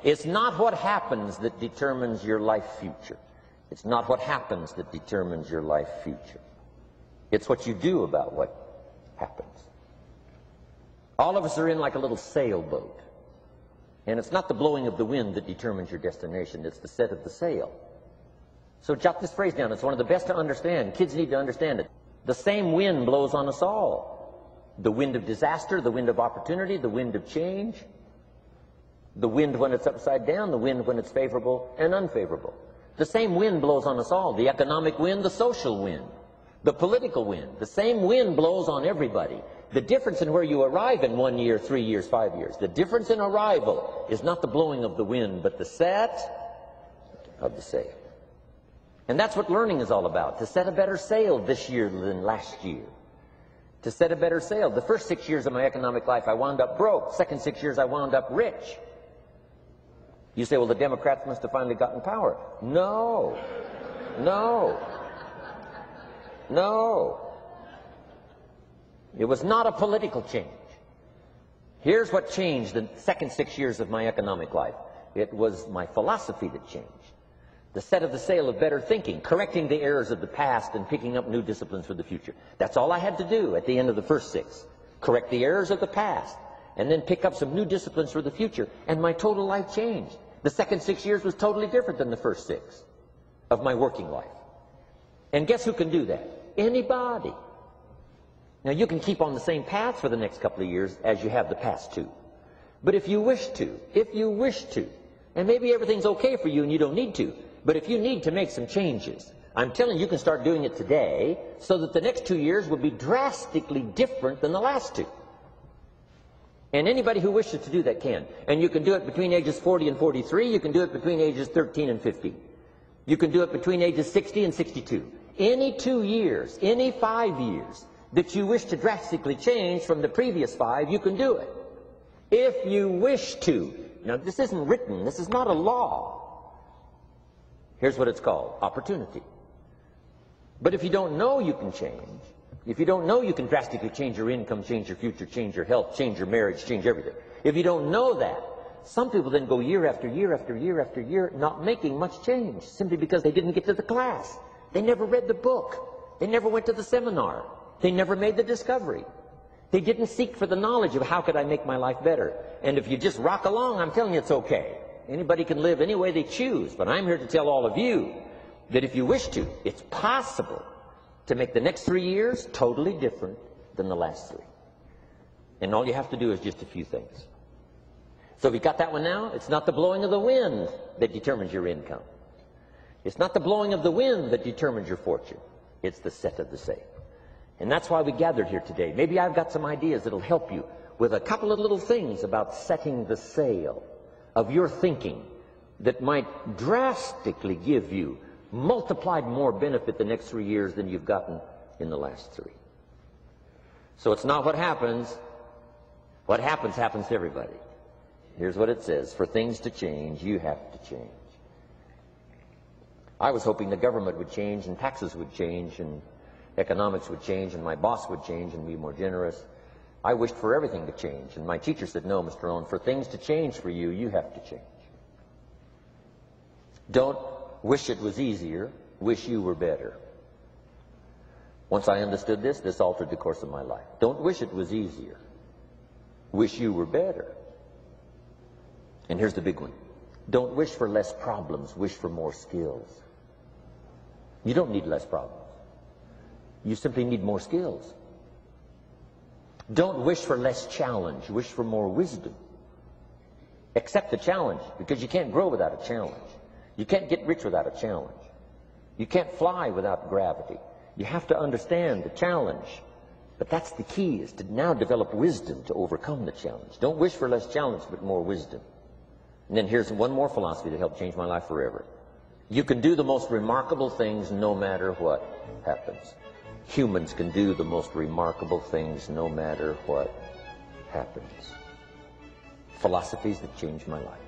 It's not what happens that determines your life future. It's not what happens that determines your life future. It's what you do about what happens. All of us are in like a little sailboat. And it's not the blowing of the wind that determines your destination. It's the set of the sail. So jot this phrase down. It's one of the best to understand. Kids need to understand it. The same wind blows on us all. The wind of disaster, the wind of opportunity, the wind of change. The wind when it's upside down, the wind when it's favorable and unfavorable. The same wind blows on us all. The economic wind, the social wind, the political wind. The same wind blows on everybody. The difference in where you arrive in 1 year, 3 years, 5 years, the difference in arrival is not the blowing of the wind, but the set of the sail. And that's what learning is all about, to set a better sail this year than last year. To set a better sail. The first 6 years of my economic life, I wound up broke. Second 6 years, I wound up rich. You say, well, the Democrats must have finally gotten power. No. No. No. It was not a political change. Here's what changed the second 6 years of my economic life. It was my philosophy that changed. The set of the sail of better thinking, correcting the errors of the past and picking up new disciplines for the future. That's all I had to do at the end of the first 6. Correct the errors of the past and then pick up some new disciplines for the future. And my total life changed. The second 6 years was totally different than the first 6 of my working life. And guess who can do that? Anybody. Now, you can keep on the same path for the next couple of years as you have the past 2. But if you wish to, and maybe everything's okay for you and you don't need to, but if you need to make some changes, I'm telling you, you can start doing it today so that the next 2 years will be drastically different than the last 2. And anybody who wishes to do that can. And you can do it between ages 40 and 43. You can do it between ages 13 and 15. You can do it between ages 60 and 62. Any 2 years, any 5 years that you wish to drastically change from the previous 5, you can do it. If you wish to. Now, this isn't written. This is not a law. Here's what it's called, opportunity. But if you don't know you can change, if you don't know you can drastically change your income, change your future, change your health, change your marriage, change everything, if you don't know that, some people then go year after year after year after year not making much change simply because they didn't get to the class. They never read the book. They never went to the seminar. They never made the discovery. They didn't seek for the knowledge of how could I make my life better. And if you just rock along, I'm telling you it's okay. Anybody can live any way they choose, but I'm here to tell all of you that if you wish to, it's possible to make the next 3 years totally different than the last 3. And all you have to do is just a few things. So if you got that one now, it's not the blowing of the wind that determines your income. It's not the blowing of the wind that determines your fortune. It's the set of the sail. And that's why we gathered here today. Maybe I've got some ideas that'll help you with a couple of little things about setting the sail of your thinking that might drastically give you multiplied more benefit the next 3 years than you've gotten in the last 3. So it's not what happens. What happens happens to everybody. Here's what it says. For things to change, you have to change. I was hoping the government would change and taxes would change and economics would change and my boss would change and be more generous. I wished for everything to change. And my teacher said, no, Mr. Rohn, for things to change for you, you have to change. Don't wish it was easier. Wish you were better. Once I understood this, this altered the course of my life. Don't wish it was easier. Wish you were better. And here's the big one. Don't wish for less problems. Wish for more skills. You don't need less problems. You simply need more skills. Don't wish for less challenge. Wish for more wisdom. Accept the challenge, because you can't grow without a challenge. You can't get rich without a challenge. You can't fly without gravity. You have to understand the challenge. But that's the key, is to now develop wisdom to overcome the challenge. Don't wish for less challenge, but more wisdom. And then here's one more philosophy that helped change my life forever. You can do the most remarkable things no matter what happens. Humans can do the most remarkable things no matter what happens. Philosophies that changed my life.